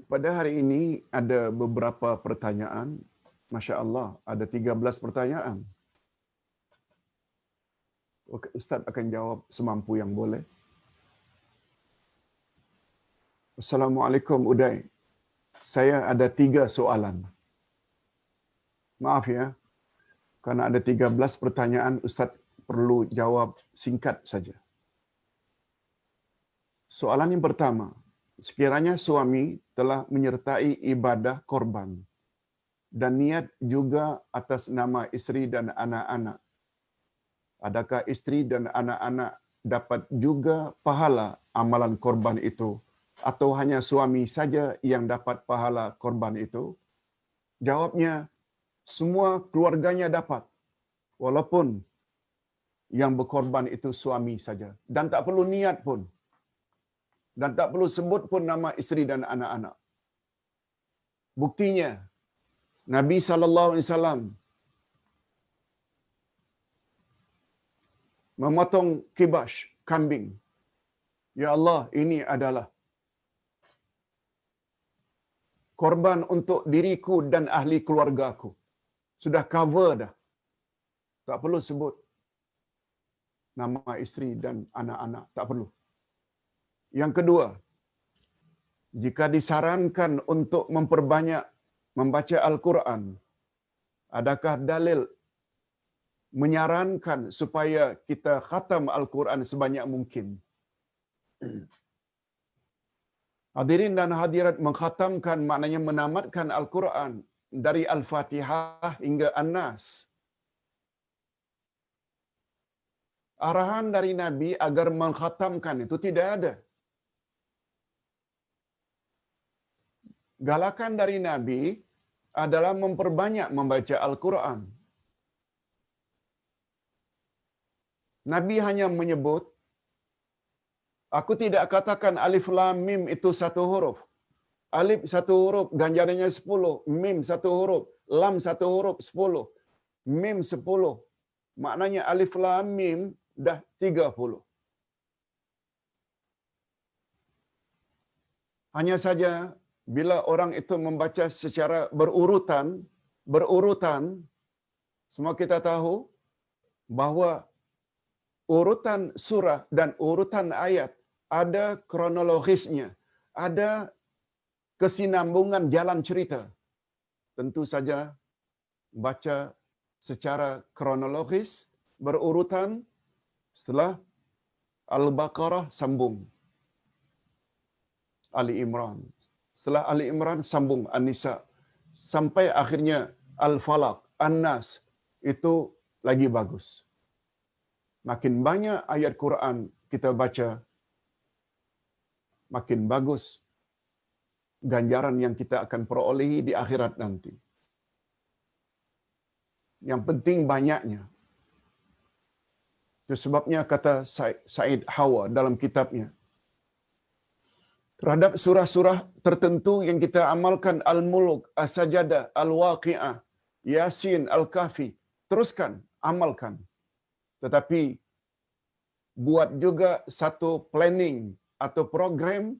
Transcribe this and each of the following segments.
Pada hari ini ada beberapa pertanyaan. Masya Allah, ada 13 pertanyaan. Ustaz akan jawab semampu yang boleh. Assalamualaikum Uday. Saya ada 3 soalan. Maaf ya, karena ada 13 pertanyaan, Ustaz perlu jawab singkat saja. Soalan yang pertama, sekiranya suami telah menyertai ibadah korban dan niat juga atas nama isteri dan anak-anak, adakah isteri dan anak-anak dapat juga pahala amalan korban itu, atau hanya suami saja yang dapat pahala korban itu? Jawabnya, semua keluarganya dapat, walaupun yang berkorban itu suami saja, dan tak perlu niat pun, dan tak perlu sebut pun nama isteri dan anak-anak. Buktinya, Nabi SAW memotong kibash, kambing. Ya Allah, ini adalah korban untuk diriku dan ahli keluargaku. Sudah cover dah. Tak perlu sebut nama isteri dan anak-anak. Tak perlu. Yang kedua, jika disarankan untuk memperbanyak membaca Al-Quran, adakah dalil menyarankan supaya kita khatam Al-Quran sebanyak mungkin? Hadirin dan hadirat, mengkhatamkan maknanya menamatkan Al-Quran dari Al-Fatihah hingga An-Nas. Arahan dari Nabi agar mengkhatamkan itu tidak ada. Galakan dari Nabi adalah memperbanyak membaca Al-Quran. Nabi hanya menyebut, aku tidak katakan alif lam mim itu satu huruf. Alif satu huruf, ganjarannya 10. Mim satu huruf, lam satu huruf, 10. Mim 10. Maknanya alif lam mim dah 30. Hanya saja bila orang itu membaca secara berurutan, semua kita tahu bahawa urutan surah dan urutan ayat ada kronologisnya, ada kesinambungan jalan cerita. Tentu saja baca secara kronologis, berurutan, setelah Al-Baqarah sambung Ali Imran. Setelah Ali Imran sambung An-Nisa. Sampai akhirnya Al-Falaq, An-Nas. Itu lagi bagus. Makin banyak ayat Quran kita baca, makin bagus ganjaran yang kita akan perolehi di akhirat nanti. Yang penting banyaknya. Itu sebabnya kata Said Hawa dalam kitabnya, terhadap surah-surah tertentu yang kita amalkan, Al-Mulk, As-Sajadah, Al-Waqi'ah, Yasin, Al-Kahfi, teruskan, amalkan. Tetapi buat juga satu planning atau program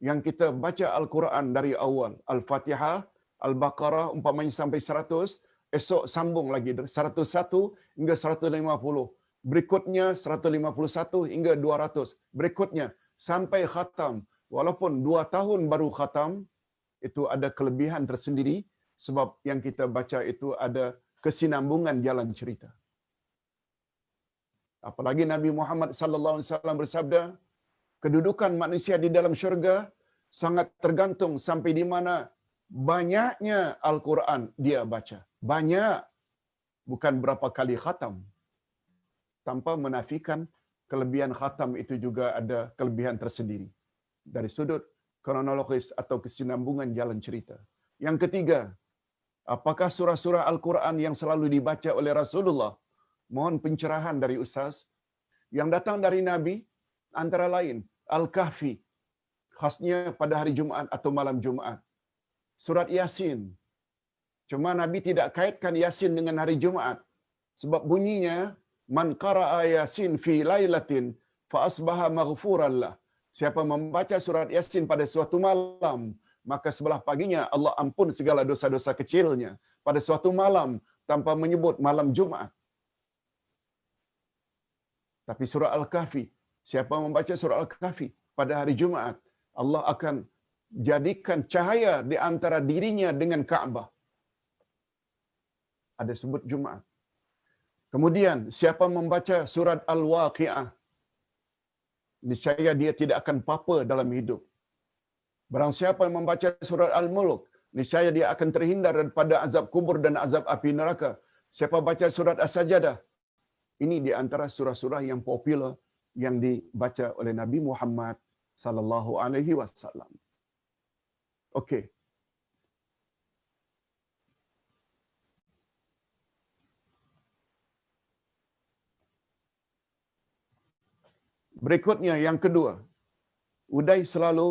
yang kita baca Al-Quran dari awal. Al-Fatihah, Al-Baqarah umpamanya sampai 100, esok sambung lagi 101 hingga 150. Berikutnya 151 hingga 200. Berikutnya sampai khatam. Walaupun 2 tahun baru khatam, itu ada kelebihan tersendiri sebab yang kita baca itu ada kesinambungan jalan cerita. Apalagi Nabi Muhammad sallallahu alaihi wasallam bersabda, kedudukan manusia di dalam syurga sangat tergantung sampai di mana banyaknya Al-Quran dia baca. Banyak, bukan berapa kali khatam. Tanpa menafikan kelebihan khatam itu juga ada kelebihan tersendiri dari sudut kronologis atau kesinambungan jalan cerita. Yang ketiga, apakah surah-surah Al-Quran yang selalu dibaca oleh Rasulullah? Mohon pencerahan dari Ustaz. Yang datang dari Nabi antara lain Al-Kahfi, khasnya pada hari Jumaat atau malam Jumaat. Surat Yasin. Cuma Nabi tidak kaitkan Yasin dengan hari Jumaat. Sebab bunyinya, man qara'a Yasin fi lailatin fa asbaha maghfuran lah. Siapa membaca surat Yasin pada suatu malam, maka sebelah paginya Allah ampun segala dosa-dosa kecilnya pada suatu malam tanpa menyebut malam Jumaat. Tapi surah Al-Kahfi, siapa membaca surah Al-Kahfi pada hari Jumaat, Allah akan jadikan cahaya di antara dirinya dengan Ka'bah. Ada sebut Jumaat. Kemudian siapa membaca surat Al-Waqi'ah, niscaya dia tidak akan apa dalam hidup. Barang siapa yang membaca surat Al-Mulk, niscaya dia akan terhindar daripada azab kubur dan azab api neraka. Siapa baca surat As-Sajdah, ini di antara surah-surah yang popular yang dibaca oleh Nabi Muhammad sallallahu alaihi wasallam. Okey. Berikutnya yang kedua, Uday selalu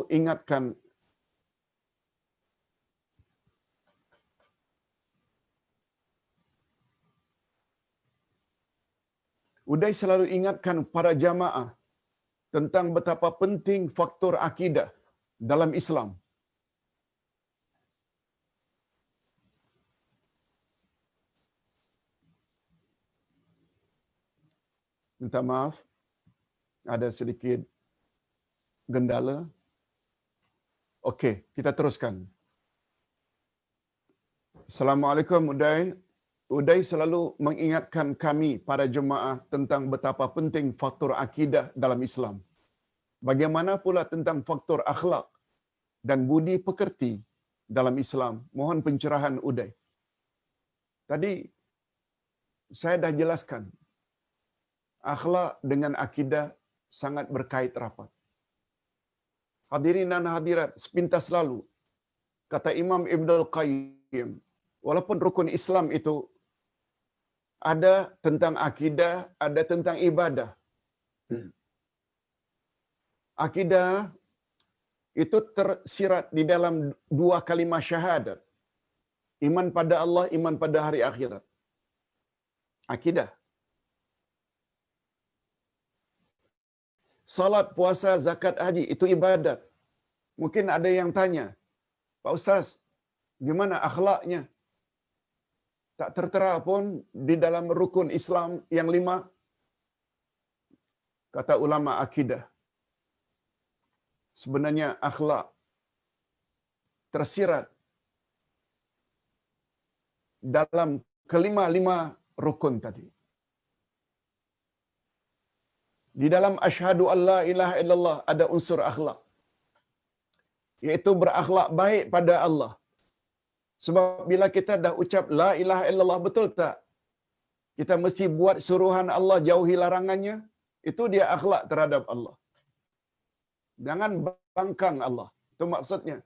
ingatkan para jamaah tentang betapa penting faktor akidah dalam Islam. Minta maaf, ada sedikit gendala. Okey, kita teruskan. Assalamualaikum Uday. Uday selalu mengingatkan kami para jemaah tentang betapa penting faktor akidah dalam Islam. Bagaimana pula tentang faktor akhlak dan budi pekerti dalam Islam? Mohon pencerahan Uday. Tadi saya dah jelaskan, akhlak dengan akidah sangat berkait rapat. Hadirin dan hadirat, sepintas lalu, kata Imam Ibnul Qayyim, walaupun rukun Islam itu ada tentang akidah, ada tentang ibadah. Akidah itu tersirat di dalam dua kalimah syahadat. Iman pada Allah, iman pada hari akhirat. Akidah. Salat, puasa, zakat, haji, itu ibadat. Mungkin ada yang tanya, Pak Ustaz, gimana akhlaknya? Tak tertera pun di dalam rukun Islam yang 5. Kata ulama akidah, sebenarnya akhlak tersirat dalam kelima-lima rukun tadi. Di dalam asyhadu an la ilaha illallah ada unsur akhlak, iaitu berakhlak baik pada Allah. Sebab bila kita dah ucap la ilaha illallah, betul tak? Kita mesti buat suruhan Allah, jauhi larangannya. Itu dia akhlak terhadap Allah. Jangan bangkang Allah. Itu maksudnya.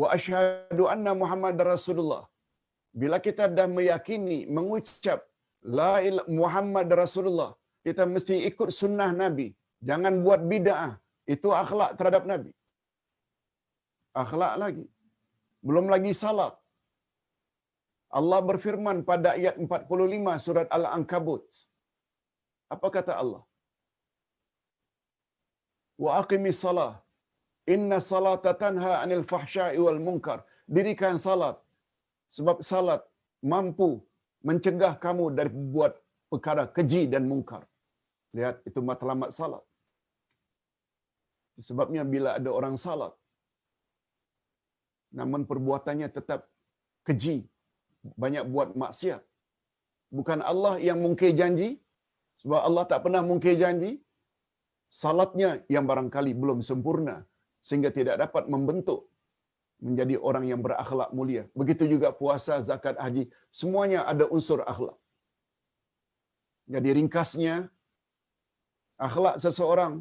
Wa asyhadu anna Muhammad Rasulullah. Bila kita dah meyakini, mengucap la ilaha Muhammad Rasulullah, kita mesti ikut sunnah Nabi. Jangan buat bid'ah. Itu akhlak terhadap Nabi. Akhlak lagi. Belum lagi salat. Allah berfirman pada ayat 45 surat Al-Ankabut. Apa kata Allah? Wa aqimis salah. Inna salata tanha 'anil fahsya'i wal munkar. Dirikan salat. Sebab salat mampu mencegah kamu dari buat perkara keji dan mungkar. Lihat, itu matlamat salat. Sebabnya bila ada orang salat, namun perbuatannya tetap keji, banyak buat maksiat, bukan Allah yang mungkir janji, sebab Allah tak pernah mungkir janji. Salatnya yang barangkali belum sempurna, sehingga tidak dapat membentuk menjadi orang yang berakhlak mulia. Begitu juga puasa, zakat, haji, semuanya ada unsur akhlak. Jadi ringkasnya, akhlak seseorang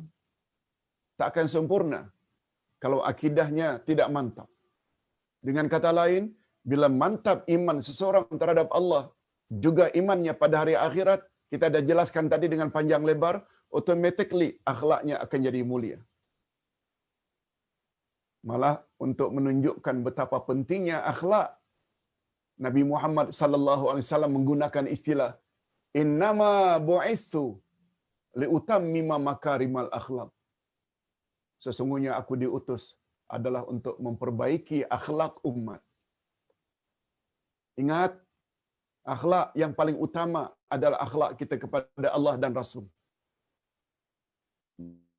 tak akan sempurna kalau akidahnya tidak mantap. Dengan kata lain, bila mantap iman seseorang terhadap Allah, juga imannya pada hari akhirat, kita dah jelaskan tadi dengan panjang lebar, automatically akhlaknya akan jadi mulia. Malah untuk menunjukkan betapa pentingnya akhlak, Nabi Muhammad sallallahu alaihi wasallam menggunakan istilah innama bu'istu liutammima makarimal akhlak. Sesungguhnya aku diutus adalah untuk memperbaiki akhlak umat. Ingat, akhlak yang paling utama adalah akhlak kita kepada Allah dan Rasul.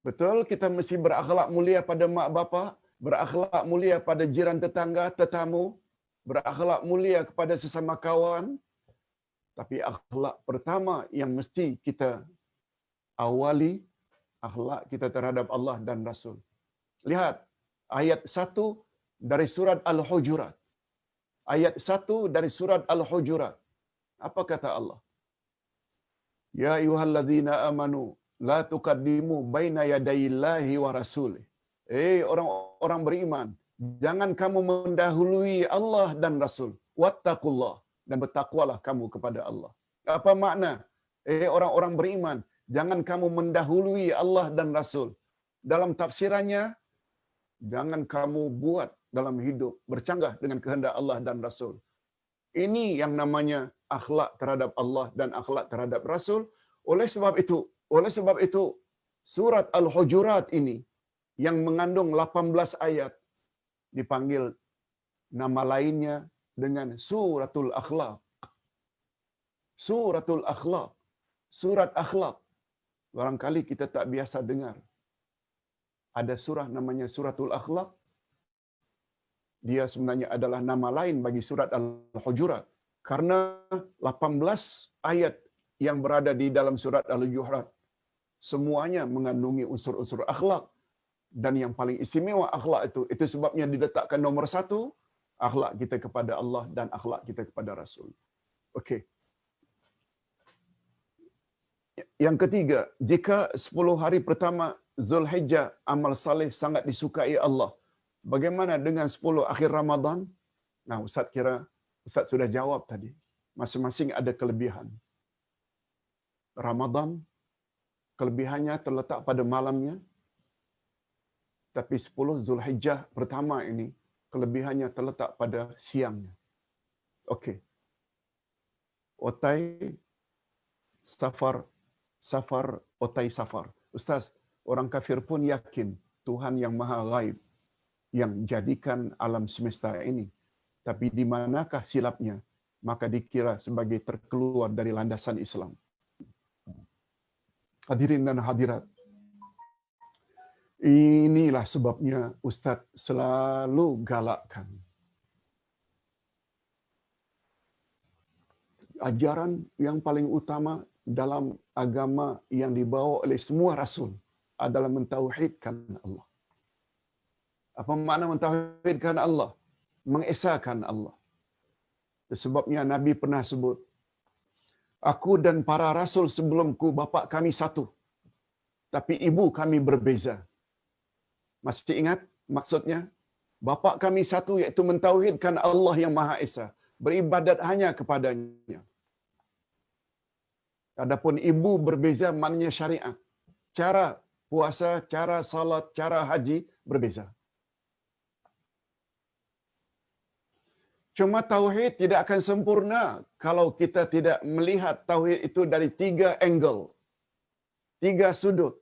Betul, kita mesti berakhlak mulia pada mak bapa, berakhlak mulia pada jiran tetangga, tetamu, berakhlak mulia kepada sesama kawan. Tapi akhlak pertama yang mesti kita awali, akhlak kita terhadap Allah dan Rasul. Lihat ayat 1 dari surat Al-Hujurat. Ayat 1 dari surat Al-Hujurat. Apa kata Allah? Ya ayyuhalladzina amanu la tuqaddimu baina yadayillahi wa rasulih. Orang-orang beriman, jangan kamu mendahului Allah dan Rasul. Wattaqullah, dan bertakwalah kamu kepada Allah. Apa makna? Orang-orang beriman, jangan kamu mendahului Allah dan Rasul. Dalam tafsirannya, jangan kamu buat dalam hidup bercanggah dengan kehendak Allah dan Rasul. Ini yang namanya akhlak terhadap Allah dan akhlak terhadap Rasul. Oleh sebab itu, surat Al-Hujurat ini yang mengandung 18 ayat dipanggil nama lainnya dengan Suratul Akhlaq. Suratul Akhlaq. Surat Akhlaq. Barangkali kita tak biasa dengar. Ada surah namanya Suratul Akhlaq. Dia sebenarnya adalah nama lain bagi surat Al-Hujurat. Karena 18 ayat yang berada di dalam surat Al-Hujurat semuanya mengandungi unsur-unsur akhlak. Dan yang paling istimewa akhlak itu sebabnya diletakkan nomor 1, akhlak kita kepada Allah dan akhlak kita kepada Rasul. Okey. Yang ketiga, jika 10 hari pertama Zulhijjah amal saleh sangat disukai Allah, bagaimana dengan 10 akhir Ramadan? Nah, Ustaz sudah jawab tadi. Masing-masing ada kelebihan. Ramadan, kelebihannya terletak pada malamnya. Tapi 10 Zulhijjah pertama ini, kelebihannya terletak pada siangnya. Okey. Otai, safar, otai safar. Ustaz, orang kafir pun yakin Tuhan yang maha ghaib yang jadikan alam semesta ini. Tapi di manakah silapnya? Maka dikira sebagai terkeluar dari landasan Islam. Hadirin dan hadirat. Inilah sebabnya Ustaz selalu galakkan ajaran yang paling utama dalam agama yang dibawa oleh semua rasul adalah mentauhidkan Allah. Apa makna mentauhidkan Allah? Mengesakan Allah. Sebabnya Nabi pernah sebut, aku dan para rasul sebelumku bapa kami satu, tapi ibu kami berbeza. Masih ingat maksudnya? Bapa kami satu, iaitu mentauhidkan Allah yang Maha Esa, beribadat hanya kepadanya. Adapun ibu berbeza maknanya syariat. Cara puasa, cara salat, cara haji berbeza. Cuma tauhid tidak akan sempurna kalau kita tidak melihat tauhid itu dari 3 angle, 3 sudut.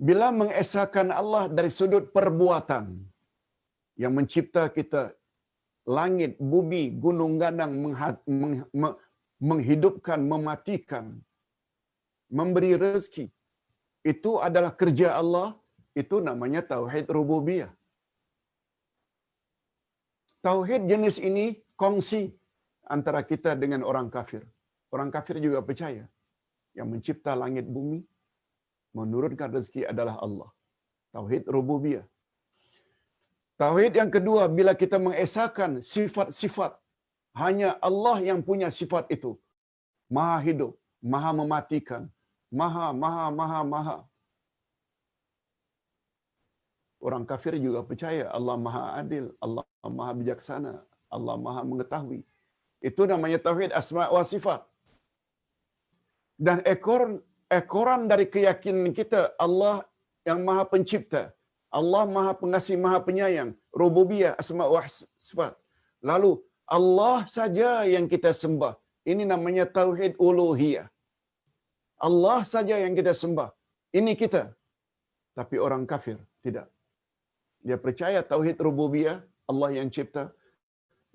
Bila mengesahkan Allah dari sudut perbuatan yang mencipta kita, langit, bumi, gunung ganang, menghidupkan, mematikan, memberi rezeki, itu adalah kerja Allah, itu namanya tauhid rububiyah. Tauhid jenis ini kongsi antara kita dengan orang kafir. Orang kafir juga percaya yang mencipta langit bumi, menurunkan rezeki adalah Allah. Tauhid rububiyah. Tauhid yang kedua, bila kita mengesahkan sifat-sifat, hanya Allah yang punya sifat itu. Maha hidup, maha mematikan, maha. Orang kafir juga percaya Allah maha adil, Allah maha bijaksana, Allah maha mengetahui. Itu namanya tauhid asma wa sifat. Dan ekoran dari keyakinan kita, Allah yang maha pencipta, Allah maha pengasih, maha penyayang, rububiyah, asma wa sifat. Lalu Allah saja yang kita sembah. Ini namanya tauhid uluhiyah. Allah saja yang kita sembah. Ini kita. Tapi orang kafir tidak. Dia percaya tauhid rububiyah, Allah yang cipta.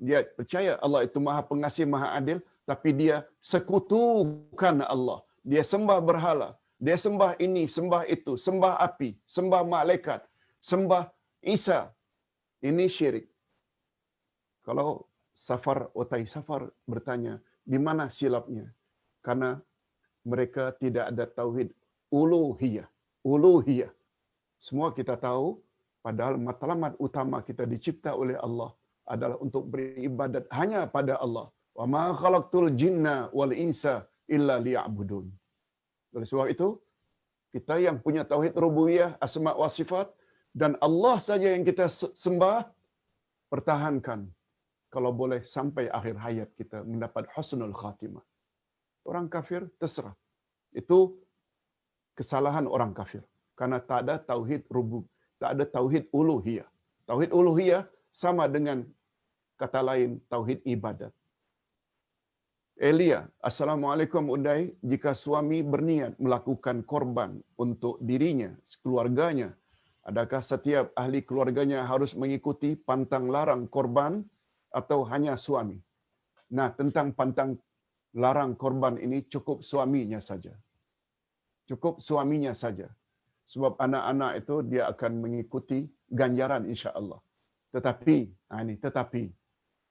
Dia percaya Allah itu Maha Pengasih, Maha Adil, tapi dia sekutukan Allah. Dia sembah berhala, dia sembah ini, sembah itu, sembah api, sembah malaikat, sembah Isa. Ini syirik. Kalau Otai Safar bertanya, di mana silapnya? Karena mereka tidak ada tauhid uluhiyah. Uluhiyah. Semua kita tahu, padahal matlamat utama kita dicipta oleh Allah adalah untuk beribadat hanya pada Allah. Wa ma khalaqtul jinna wal insa illa liya'budun. Oleh sebab itu, kita yang punya tauhid rububiyah, asma wa sifat, dan Allah saja yang kita sembah, pertahankan. Kalau boleh sampai akhir hayat kita mendapat husnul khatimah. Orang kafir terserah. Itu kesalahan orang kafir. Karena tak ada tauhid rubub, tak ada tauhid uluhiyah. Tauhid uluhiyah sama dengan kata lain tauhid ibadat. Elia, Assalamualaikum Uday, jika suami berniat melakukan korban untuk dirinya, keluarganya, adakah setiap ahli keluarganya harus mengikuti pantang larang korban atau hanya suami? Nah, tentang pantang larang korban ini cukup suaminya saja. Cukup suaminya saja. Sebab anak-anak itu dia akan mengikuti ganjaran insya-Allah. Tetapi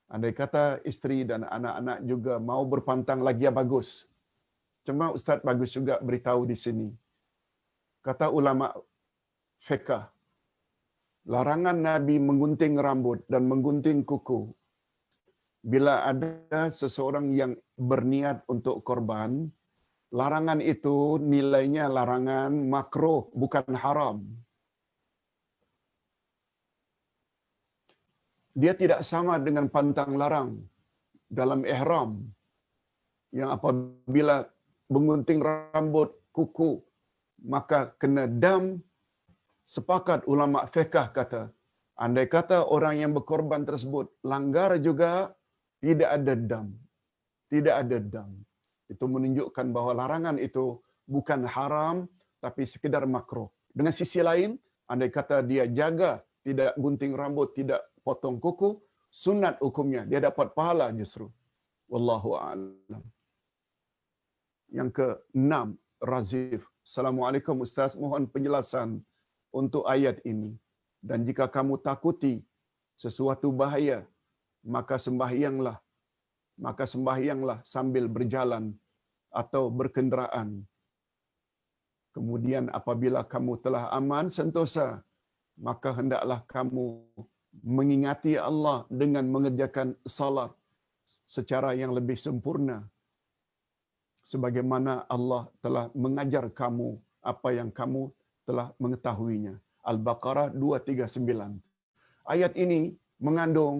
andai kata isteri dan anak-anak juga mau berpantang lagi ya bagus. Cuma Ustaz bagus juga beritahu di sini. Kata ulama fiqh, larangan Nabi menggunting rambut dan menggunting kuku bila ada seseorang yang berniat untuk korban, larangan itu nilainya larangan makruh, bukan haram. Dia tidak sama dengan pantang larang dalam ihram yang apabila menggunting rambut, kuku, maka kena dam. Sepakat ulama fiqh kata, andai kata orang yang berkorban tersebut langgar juga, tidak ada dam. Tidak ada dam. Itu menunjukkan bahawa larangan itu bukan haram, tapi sekedar makruh. Dengan sisi lain, andai kata dia jaga, tidak gunting rambut, tidak potong kuku, sunat hukumnya. Dia dapat pahala justru. Wallahu a'lam. Yang ke-6, Razif. Assalamualaikum Ustaz, mohon penjelasan untuk ayat ini. Dan jika kamu takuti sesuatu bahaya, maka sembahyanglah sambil berjalan atau berkenderaan. Kemudian apabila kamu telah aman sentosa, maka hendaklah kamu mengingati Allah dengan mengerjakan salat secara yang lebih sempurna. Sebagaimana Allah telah mengajar kamu apa yang kamu telah mengetahuinya. Al-Baqarah 239. Ayat ini mengandung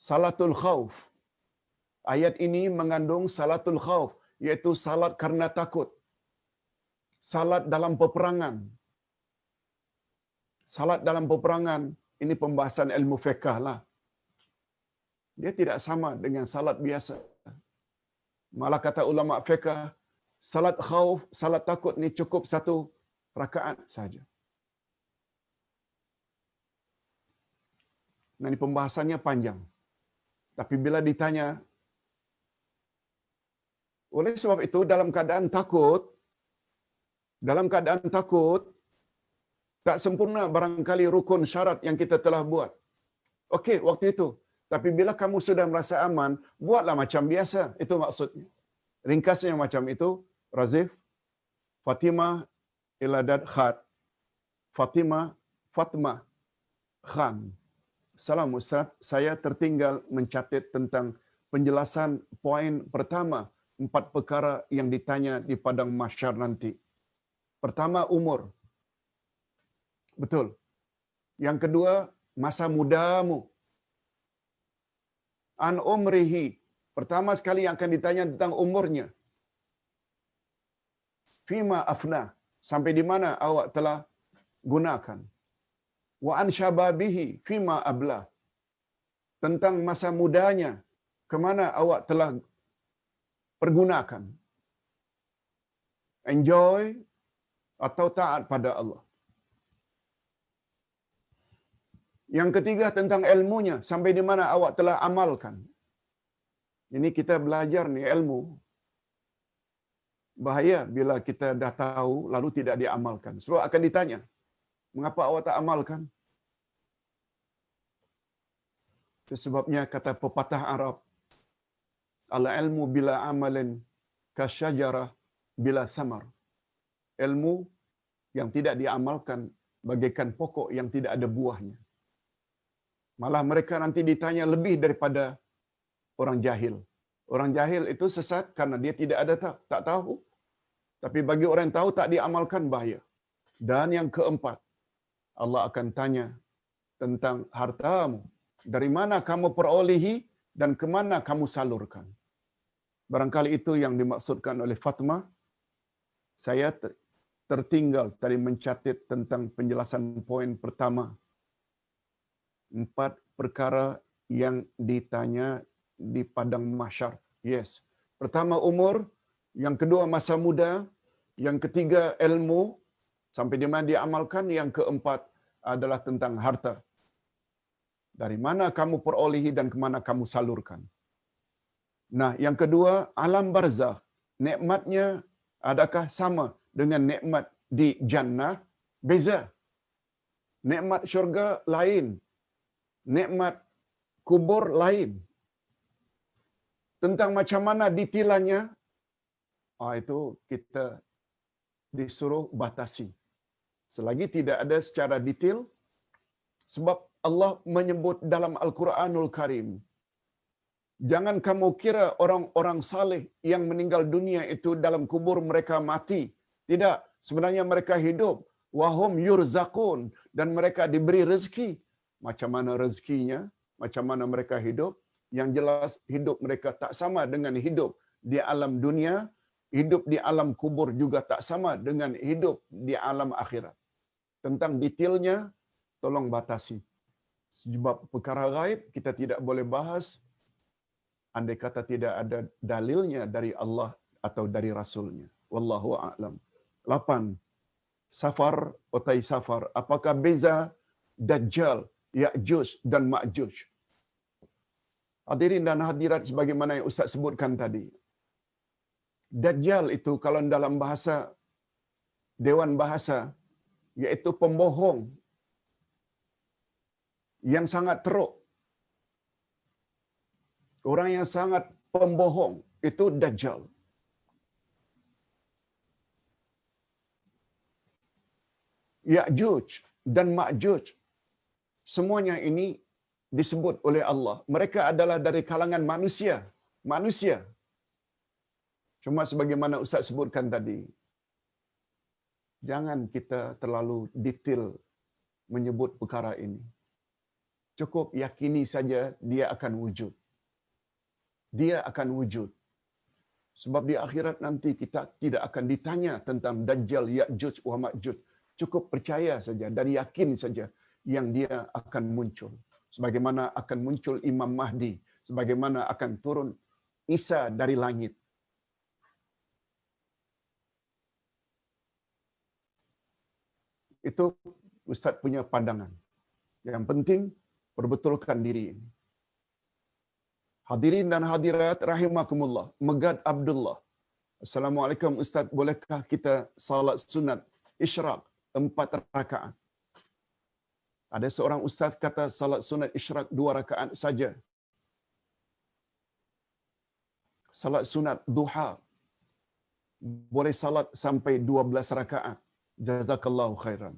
salatul khauf. Ayat ini mengandung salatul khauf, yaitu salat karena takut. Salat dalam peperangan. Salat dalam peperangan, ini pembahasan ilmu fiqh lah. Dia tidak sama dengan salat biasa. Malah kata ulama fiqh, salat khauf, salat takut ni cukup satu rakaat saja. Nah, ini pembahasannya panjang. Tapi bila ditanya, oleh sebab itu dalam keadaan takut, tak sempurna barangkali rukun syarat yang kita telah buat. Okey, waktu itu. Tapi bila kamu sudah merasa aman, buatlah macam biasa. Itu maksudnya. Ringkasnya macam itu, Razif, Fatimah Iladat Khat. Fatmah Khan. Salam Ustaz, saya tertinggal mencatat tentang penjelasan poin pertama, 4 perkara yang ditanya di padang mahsyar nanti. Pertama, umur. Betul. Yang kedua, masa mudamu. An umrihi. Pertama sekali yang akan ditanya tentang umurnya. Fima afna. Sampai di mana awak telah gunakan. Wa an syababihi. Fima abla. Tentang masa mudanya. Kemana awak telah pergunakan. Enjoy atau taat pada Allah. Yang ketiga tentang ilmunya, sampai di mana awak telah amalkan. Ini kita belajar nih ilmu. Bahaya bila kita dah tahu lalu tidak diamalkan. Sebab akan ditanya, mengapa awak tak amalkan? Itu sebabnya kata pepatah Arab, al-ilmu bila amalin kasyajarah bila samar. Ilmu yang tidak diamalkan bagaikan pokok yang tidak ada buahnya. Malah mereka nanti ditanya lebih daripada orang jahil. Orang jahil itu sesat karena dia tidak ada tak tahu. Tapi bagi orang yang tahu tak diamalkan, bahaya. Dan yang keempat, Allah akan tanya tentang hartamu. Dari mana kamu perolehi dan ke mana kamu salurkan. Barangkali itu yang dimaksudkan oleh Fatimah. Saya tertinggal tadi mencatat tentang penjelasan poin pertama. 4 perkara yang ditanya di padang mahsyar. Yes. Pertama umur, yang kedua masa muda, yang ketiga ilmu sampai di mana diamalkan, yang keempat adalah tentang harta. Dari mana kamu perolehi dan ke mana kamu salurkan. Nah, yang kedua alam barzakh. Nikmatnya adakah sama dengan nikmat di jannah? Beza. Nikmat syurga lain. Nikmat kubur lain. Tentang macam mana detailnya, itu kita disuruh batasi. Selagi tidak ada secara detail, sebab Allah menyebut dalam Al-Quranul Karim, jangan kamu kira orang-orang saleh yang meninggal dunia itu dalam kubur mereka mati. Tidak, sebenarnya mereka hidup. Wahum yurzakun, dan mereka diberi rezeki. Macam mana rezekinya, macam mana mereka hidup, yang jelas hidup mereka tak sama dengan hidup di alam dunia, hidup di alam kubur juga tak sama dengan hidup di alam akhirat. Tentang detailnya, tolong batasi. Sebab perkara gaib kita tidak boleh bahas andai kata tidak ada dalilnya dari Allah atau dari Rasulnya. Wallahu a'lam. 8. Safar, otai safar. Apakah beza Dajjal, Ya'juj dan Ma'juj? Hadirin dan hadirat sebagaimana yang Ustaz sebutkan tadi. Dajjal itu kalau dalam bahasa Dewan Bahasa, iaitu pembohong yang sangat teruk. Orang yang sangat pembohong, itu Dajjal. Ya'juj dan Ma'juj, semuanya ini disebut oleh Allah. Mereka adalah dari kalangan manusia. Manusia. Cuma sebagaimana Ustaz sebutkan tadi, jangan kita terlalu detail menyebut perkara ini. Cukup yakini saja dia akan wujud. Dia akan wujud. Sebab di akhirat nanti kita tidak akan ditanya tentang Dajjal, Ya'juj wa Ma'juj. Cukup percaya saja dan yakin saja yang dia akan muncul. Sebagaimana akan muncul Imam Mahdi, sebagaimana akan turun Isa dari langit. Itu Ustaz punya pandangan. Yang penting perbetulkan diri ini. Hadirin dan hadirat rahimakumullah. Megad Abdullah. Assalamualaikum Ustaz, bolehkah kita salat sunat isyraq 4 rakaat? Ada seorang ustaz kata salat sunat isyraq 2 rakaat saja. Salat sunat duha boleh salat sampai 12 rakaat. Jazakallahu khairan.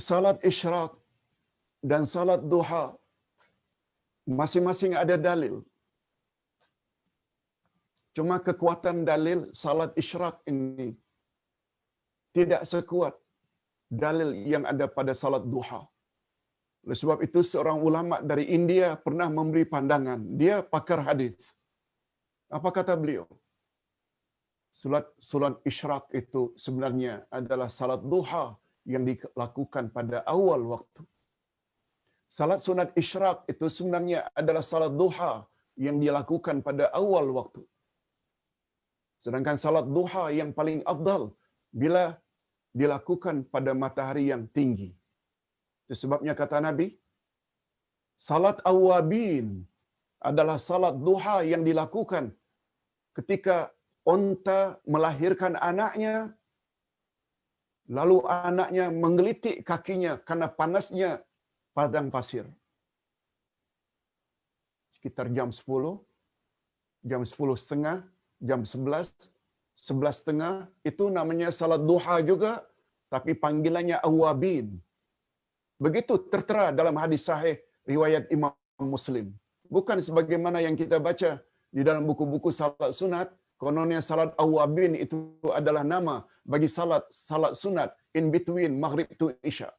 Salat isyraq dan salat duha masing-masing ada dalil. Cuma kekuatan dalil salat isyraq ini tidak sekuat dalil yang ada pada salat duha. Oleh sebab itu seorang ulama dari India pernah memberi pandangan. Dia pakar hadis. Apa kata beliau? Salat isyraq itu sebenarnya adalah salat duha yang dilakukan pada awal waktu. Salat sunat isyraq itu sebenarnya adalah salat duha yang dilakukan pada awal waktu. Sedangkan salat duha yang paling afdal bila dilakukan pada matahari yang tinggi. Itu sebabnya kata Nabi, salat awabin adalah salat duha yang dilakukan ketika unta melahirkan anaknya, lalu anaknya menggelitik kakinya karena panasnya padang pasir. Sekitar jam 10, jam 10.30, jam 11, 11.30, itu namanya salat duha juga, tapi panggilannya awabin. Begitu tertera dalam hadis sahih riwayat Imam Muslim. Bukan sebagaimana yang kita baca di dalam buku-buku salat sunat, kononnya salat awabin itu adalah nama bagi salat sunat in between maghrib to isya.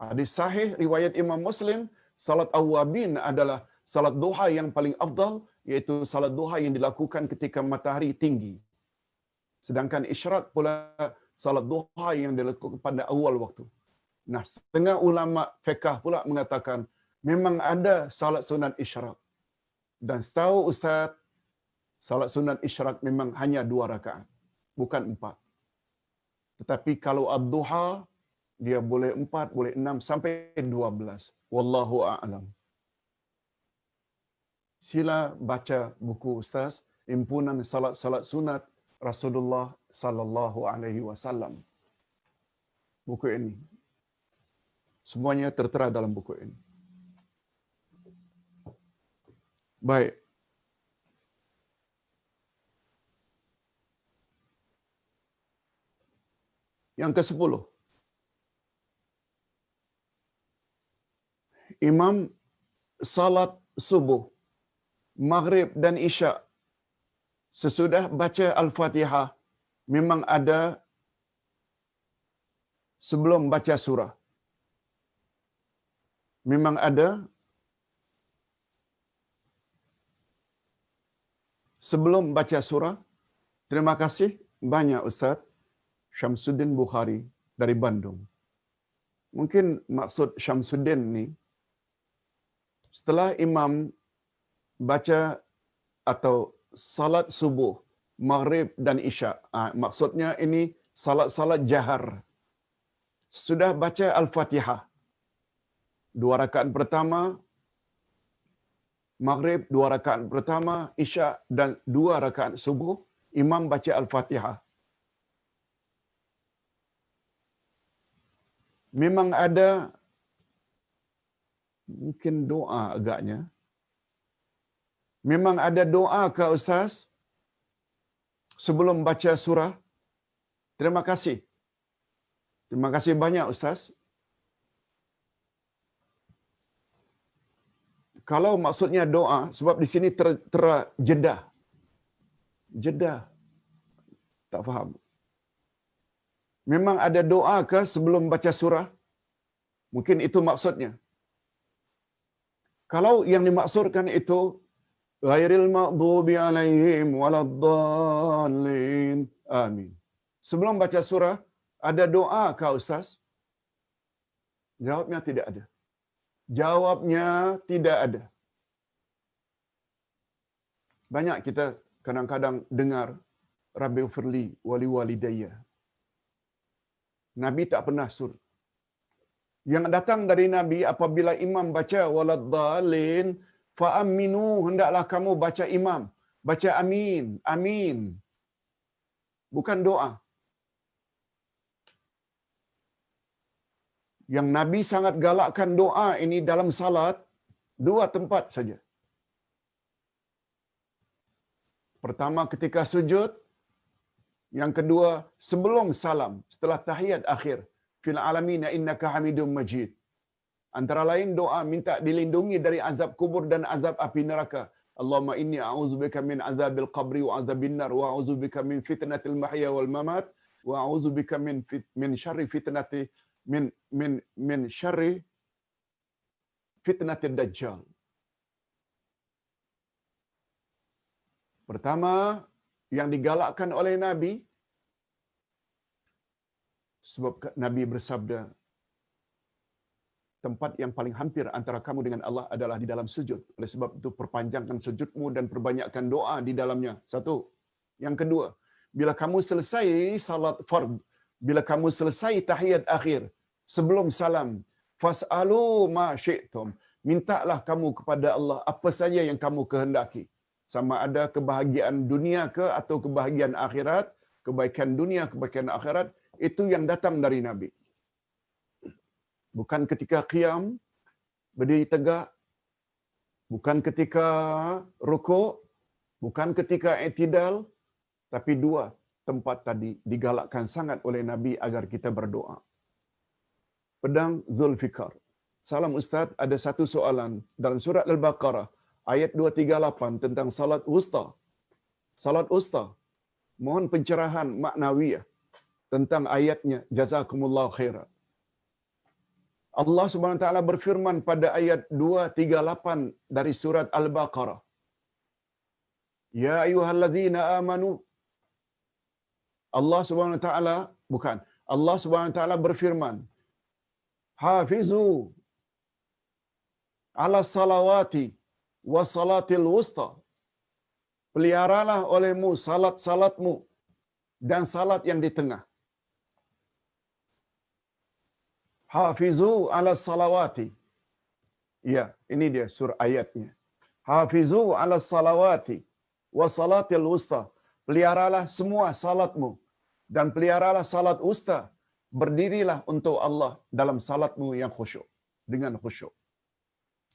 Hadis sahih riwayat Imam Muslim, salat awabin adalah salat duha yang paling afdal, yaitu salat duha yang dilakukan ketika matahari tinggi. Sedangkan isyraq pula salat duha yang dilakukan pada awal waktu. Nah, setengah ulama fiqh pula mengatakan memang ada salat sunat isyraq. Dan setahu Ustaz, salat sunat isyraq memang hanya 2 rakaat, bukan 4. Tetapi kalau ad-duha, dia boleh 4, boleh 6, sampai 12. Wallahu a'lam. Sila baca buku Ustaz, Himpunan Salat-Salat Sunat Rasulullah sallallahu alaihi wasallam. Buku ini. Semuanya tertera dalam buku ini. Baik. Yang ke-10. Imam salat subuh, maghrib dan isya sesudah baca Al-Fatihah memang ada sebelum baca surah. Memang ada sebelum baca surah. Terima kasih banyak Ustaz Syamsuddin Bukhari dari Bandung. Mungkin maksud Syamsuddin ni, setelah imam baca atau salat subuh, maghrib dan isya. Maksudnya ini salat-salat jahar. Sudah baca Al-Fatihah. 2 rakaat pertama maghrib, 2 rakaat pertama isya dan 2 rakaat subuh, imam baca Al-Fatihah. Memang ada mungkin doa agaknya. Memang ada doa ke Ustaz sebelum baca surah? Terima kasih. Terima kasih banyak Ustaz. Kalau maksudnya doa, sebab di sini terjedah. Jedah. Tak faham. Memang ada doa ke sebelum baca surah? Mungkin itu maksudnya. Kalau yang dimaksudkan itu ghairil maghdubi alaihim waladdallin. Amin. Sebelum baca surah, ada doa ke Ustaz? Jawabnya tidak ada. Jawabnya tidak ada. Banyak kita kadang-kadang dengar Rabbi ufirli wali walidayya. Nabi tak pernah sur. Yang datang dari Nabi apabila imam baca waladdallin fa'aminu, hendaklah kamu baca imam, baca amin, amin. Bukan doa. Yang Nabi sangat galakkan doa ini dalam salat 2 tempat saja. Pertama ketika sujud, yang kedua sebelum salam, setelah tahiyat akhir. Fil alamin innaka hamidum majid. Antara lain doa minta dilindungi dari azab kubur dan azab api neraka. Allahumma inni a'udzubika min azabil qabri wa azabin nar wa a'udzubika min fitnatil mahya wal mamat wa a'udzubika min syarri fitnati min syarri fitnatid dajjal. Pertama yang digalakkan oleh Nabi, sebab Nabi bersabda, tempat yang paling hampir antara kamu dengan Allah adalah di dalam sujud. Oleh sebab itu perpanjangkan sujudmu dan perbanyakkan doa di dalamnya. Satu. Yang kedua, bila kamu selesai salat fard, bila kamu selesai tahiyat akhir, sebelum salam, fas'alu ma syi'tum. Mintalah kamu kepada Allah apa saja yang kamu kehendaki. Sama ada kebahagiaan dunia ke atau kebahagiaan akhirat, kebaikan dunia, kebaikan akhirat, itu yang datang dari Nabi. Bukan ketika qiyam, berdiri tegak, bukan ketika rukuk, bukan ketika i'tidal, tapi dua tempat tadi digalakkan sangat oleh Nabi agar kita berdoa. Pedang Zulfikar. Salam Ustaz, ada satu soalan dalam surat Al-Baqarah ayat 238 tentang salat wusta. Salat wusta. Mohon pencerahan maknawiyah tentang ayatnya. Jazakumullah khairan. Allah Subhanahu wa taala berfirman pada ayat 238 dari surat Al-Baqarah. Ya ayyuhallazina amanu. Allah Subhanahu wa taala bukan. Allah Subhanahu wa taala berfirman, Hafizu ala salawati wa salatil wusta. Peliharalah olehmu salat-salatmu dan salat yang di tengah. Hafizu ala salawati. Ya, ini dia surah ayatnya. Hafizu ala salawati wa salatil wusta. Peliharalah semua salatmu dan peliharalah salat wusta. Berdirilah untuk Allah dalam salatmu yang khusyuk, dengan khusyuk.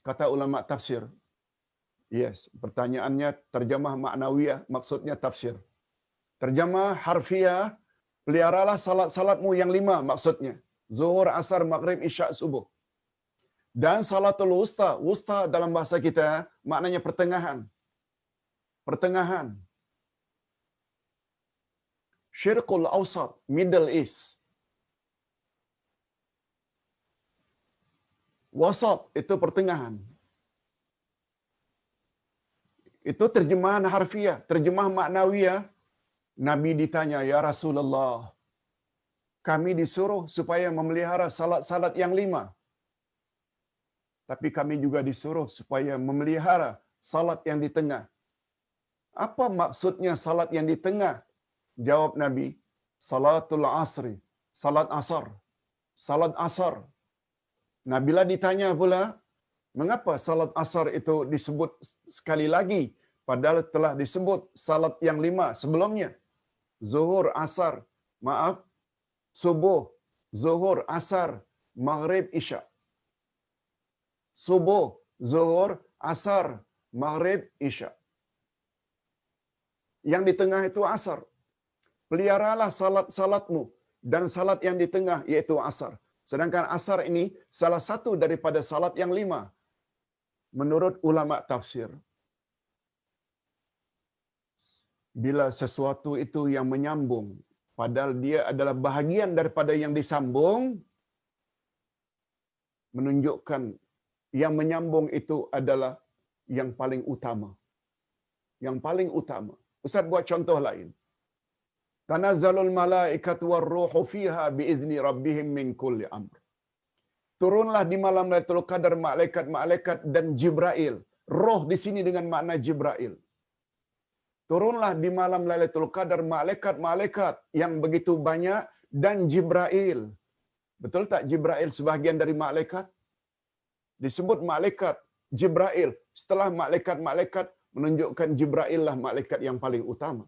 Kata ulama tafsir. Yes, pertanyaannya terjemah maknawiyah, maksudnya tafsir. Terjemah harfiah, peliharalah salat-salatmu yang 5 maksudnya. Zuhur, asar, maghrib, isya, subuh. Dan salatul wusta, wusta dalam bahasa kita maknanya pertengahan. Pertengahan. Syirqul awsat, Middle East. Wasat itu pertengahan. Itu terjemahan harfiah, terjemah maknawiyah. Nabi ditanya, ya Rasulullah, kami disuruh supaya memelihara salat-salat yang 5. Tapi kami juga disuruh supaya memelihara salat yang di tengah. Apa maksudnya salat yang di tengah? Jawab Nabi, salatul asri, salat asar. Salat asar. Nah, bila ditanya pula, mengapa salat asar itu disebut sekali lagi, padahal telah disebut salat yang 5 sebelumnya? Zuhur, asar, subuh, zuhur, asar, maghrib, isya. Subuh, zuhur, asar, maghrib, isya. Yang di tengah itu asar. Peliharalah salat-salatmu dan salat yang di tengah yaitu asar. Sedangkan asar ini salah satu daripada salat yang 5 menurut ulama tafsir. Bila sesuatu itu yang menyambung, padahal dia adalah bahagian daripada yang disambung, menunjukkan yang menyambung itu adalah yang paling utama. Yang paling utama. Ustaz buat contoh lain. Tanazzalul malaikatu war-ruhu fiha biizni rabbihim min kulli amr. Turunlah di malam Lailatul Qadar malaikat-malaikat dan Jibril. Roh di sini dengan makna Jibril. Turunlah di malam Lailatul Qadar malaikat-malaikat yang begitu banyak dan Jibril. Betul tak Jibril sebahagian dari malaikat? Disebut malaikat Jibril. Setelah malaikat-malaikat menunjukkan Jibril lah malaikat yang paling utama.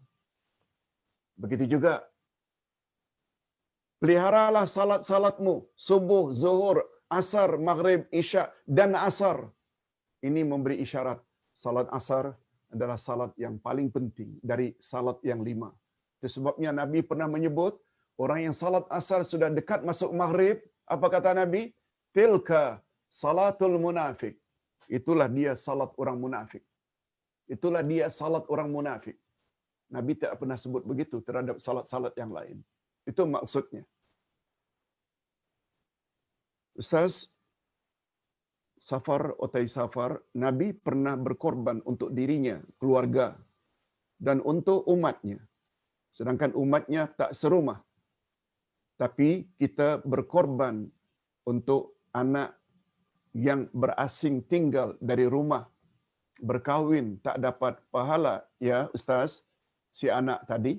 Begitu juga. Peliharalah salat-salatmu. Subuh, zuhur, asar, maghrib, isya dan asar. Ini memberi isyarat. Salat asar adalah salat yang paling penting dari salat yang 5. Itu sebabnya Nabi pernah menyebut, orang yang salat asar sudah dekat masuk maghrib. Apa kata Nabi? Tilka salatul munafik. Itulah dia salat orang munafik. Itulah dia salat orang munafik. Nabi tidak pernah sebut begitu terhadap salat-salat yang lain. Itu maksudnya. Ustaz, safar otai safar, Nabi pernah berkorban untuk dirinya, keluarga, dan untuk umatnya. Sedangkan umatnya tak serumah. Tapi kita berkorban untuk anak, yang berasing tinggal dari rumah, berkahwin, tak dapat pahala, ya Ustaz, si anak tadi.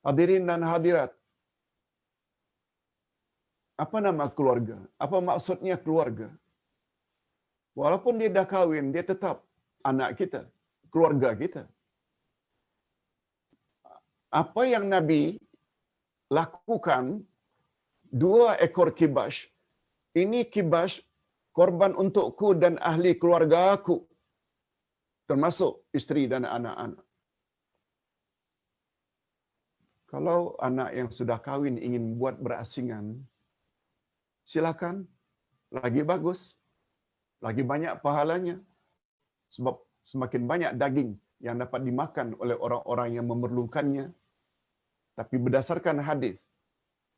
Hadirin dan hadirat, apa nama keluarga? Apa maksudnya keluarga? Walaupun dia dah kahwin, dia tetap anak kita, keluarga kita. Apa yang Nabi lakukan, 2 ekor kibas, ini kibas korban untukku dan ahli keluarga aku, termasuk isteri dan anak-anak. Kalau anak yang sudah kahwin ingin buat berasingan, silakan, lagi bagus, lagi banyak pahalanya. Sebab semakin banyak daging yang dapat dimakan oleh orang-orang yang memerlukannya. Tapi berdasarkan hadis,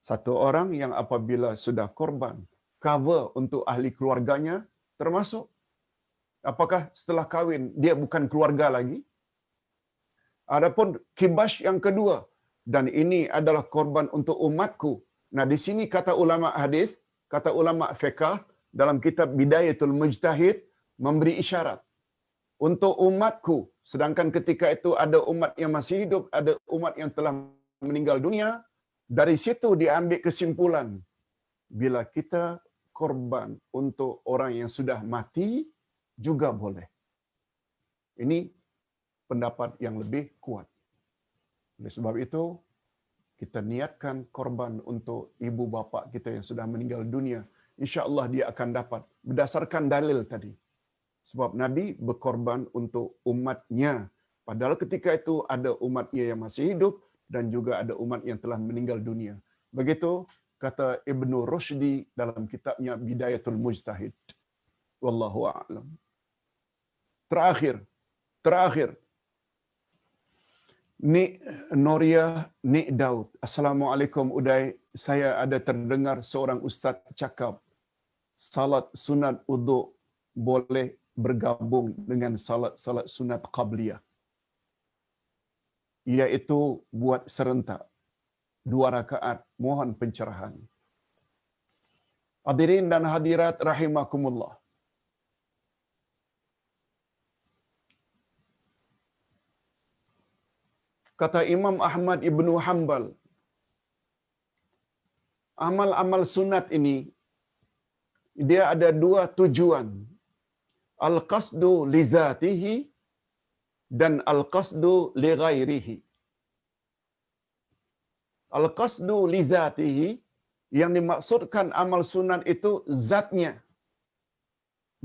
satu orang yang apabila sudah korban, cover untuk ahli keluarganya, termasuk. Apakah setelah kahwin dia bukan keluarga lagi? Adapun kibas yang kedua, dan ini adalah korban untuk umatku. Nah, di sini kata ulama hadis, kata ulama fiqh dalam kitab Bidayatul Mujtahid memberi isyarat untuk umatku, sedangkan ketika itu ada umat yang masih hidup, ada umat yang telah meninggal dunia. Dari situ diambil kesimpulan, bila kita korban untuk orang yang sudah mati juga boleh. Ini pendapat yang lebih kuat. Oleh sebab itu, kita niatkan korban untuk ibu bapa kita yang sudah meninggal dunia. InsyaAllah dia akan dapat. Berdasarkan dalil tadi. Sebab Nabi berkorban untuk umatnya. Padahal ketika itu ada umatnya yang masih hidup dan juga ada umat yang telah meninggal dunia. Begitu kata Ibnu Rushdi dalam kitabnya Bidayatul Mujtahid. Wallahu a'lam. Terakhir. Nik Noria Nik Daud. Assalamualaikum Uday. Saya ada terdengar seorang ustaz cakap salat sunat uduk boleh bergabung dengan salat sunat qabliyah, iaitu buat serentak 2 rakaat. Mohon pencerahan. Hadirin dan hadirat rahimakumullah. Kata Imam Ahmad Ibnu Hanbal, amal-amal sunat ini dia ada 2 tujuan. Al-qasdu li zatihi dan al-qasdu li ghairihi. Al-qasdu li zatihi, yang dimaksudkan amal sunat itu zatnya.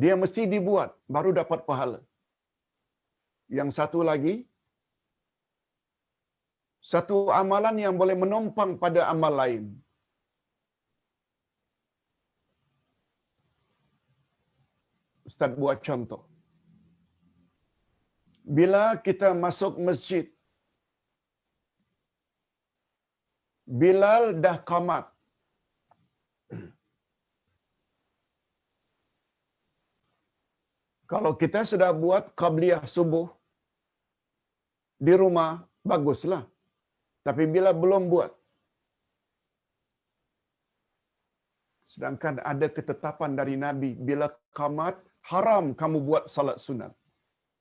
Dia mesti dibuat baru dapat pahala. Yang satu lagi, satu amalan yang boleh menumpang pada amal lain. Ustaz buat contoh. Bila kita masuk masjid, Bilal dah qamat. Kalau kita sudah buat qabliyah subuh di rumah, baguslah. Tapi bila belum buat, sedangkan ada ketetapan dari Nabi, bila qamat, haram kamu buat salat sunat.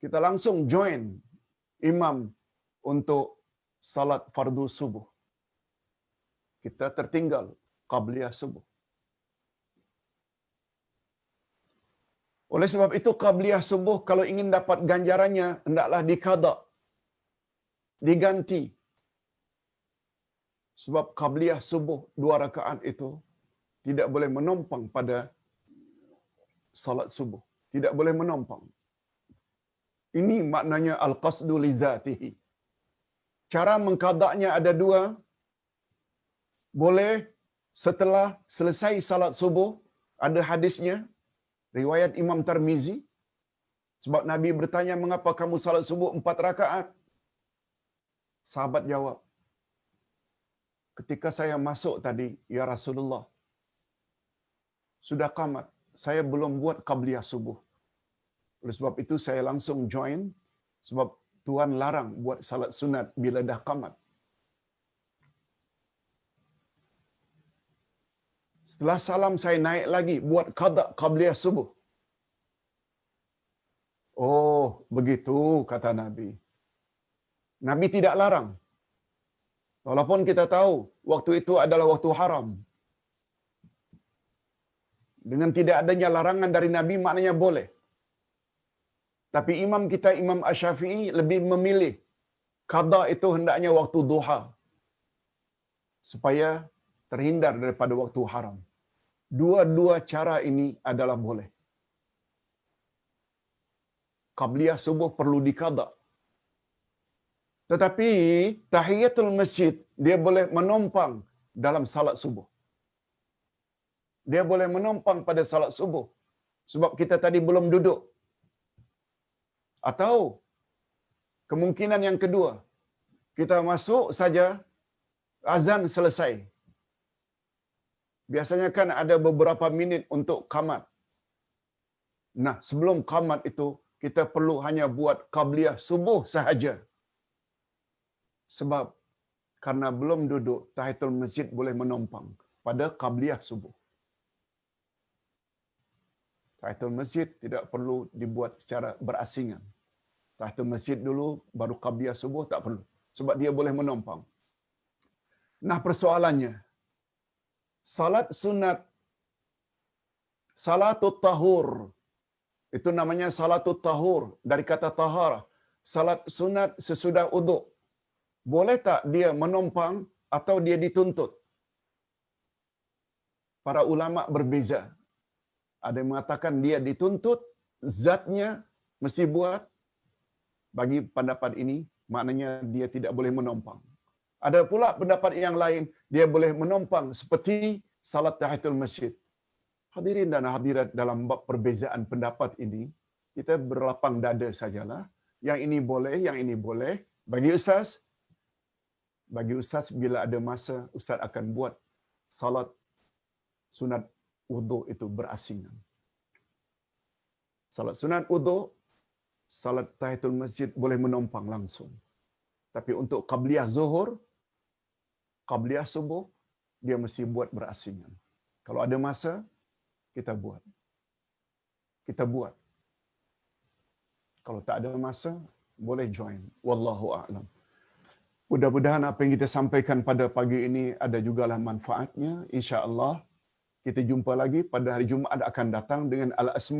Kita langsung join imam untuk salat fardu subuh. Kita tertinggal qabliyah subuh. Oleh sebab itu, qabliyah subuh kalau ingin dapat ganjarannya, hendaklah diqada, diganti. Sebab qabliyah subuh 2 rakaat itu tidak boleh menumpang pada salat subuh. Tidak boleh menumpang. Ini maknanya al-qasdu li zatihi. Cara mengqadanya ada 2. Boleh setelah selesai salat subuh, ada hadisnya, riwayat Imam Tirmizi. Sebab Nabi bertanya, mengapa kamu salat subuh 4 rakaat? Sahabat jawab, ketika saya masuk tadi, ya Rasulullah, sudah qamat, saya belum buat qabliyah subuh. Oleh sebab itu saya langsung join, sebab Tuhan larang buat salat sunat bila dah qamat. Setelah salam saya naik lagi buat qada qabliyah subuh. Oh, begitu kata Nabi. Nabi tidak larang. Walaupun kita tahu waktu itu adalah waktu haram. Dengan tidak adanya larangan dari Nabi maknanya boleh. Tapi imam kita, Imam Asy-Syafi'i lebih memilih qada itu hendaknya waktu duha. Supaya terhindar daripada waktu haram. Dua-dua cara ini adalah boleh. Qabliyah subuh perlu diqada. Tetapi tahiyatul masjid dia boleh menumpang dalam salat subuh. Dia boleh menumpang pada salat subuh. Sebab kita tadi belum duduk. Atau kemungkinan yang kedua, kita masuk saja azan selesai. Biasanya kan ada beberapa minit untuk qamat. Nah, sebelum qamat itu kita perlu hanya buat qabliyah subuh sahaja. Sebab karena belum duduk, tahiyatul masjid boleh menumpang pada qabliyah subuh. Tahiyatul masjid tidak perlu dibuat secara berasingan. Tahiyatul masjid dulu, baru qabliyah subuh tak perlu. Sebab dia boleh menumpang. Nah, persoalannya, salat sunat, salatut tahur, itu namanya salatut tahur, dari kata taharah. Salat sunat sesudah uduk. Boleh tak dia menumpang atau dia dituntut? Para ulama berbeza. Ada yang mengatakan dia dituntut, zatnya mesti buat. Bagi pendapat ini, maknanya dia tidak boleh menumpang. Ada pula pendapat yang lain, dia boleh menumpang seperti salat tahiyatul masjid. Hadirin dan hadirat, dalam bab perbezaan pendapat ini, kita berlapang dada sajalah. Yang ini boleh, yang ini boleh. Bagi ustaz, bila ada masa, ustaz akan buat salat sunat wudu itu berasingan. Salat sunat wudu, salat tahiyatul masjid boleh menumpang langsung. Tapi untuk qabliyah zuhur, qabliyah subuh, dia mesti buat berasingan. Kalau ada masa, kita buat. Kita buat. Kalau tak ada masa, boleh join. Wallahu a'lam. Mudah-mudahan apa yang kita sampaikan pada pagi ini ada jugalah manfaatnya. InsyaAllah kita jumpa lagi pada hari Jumaat akan datang dengan al-asma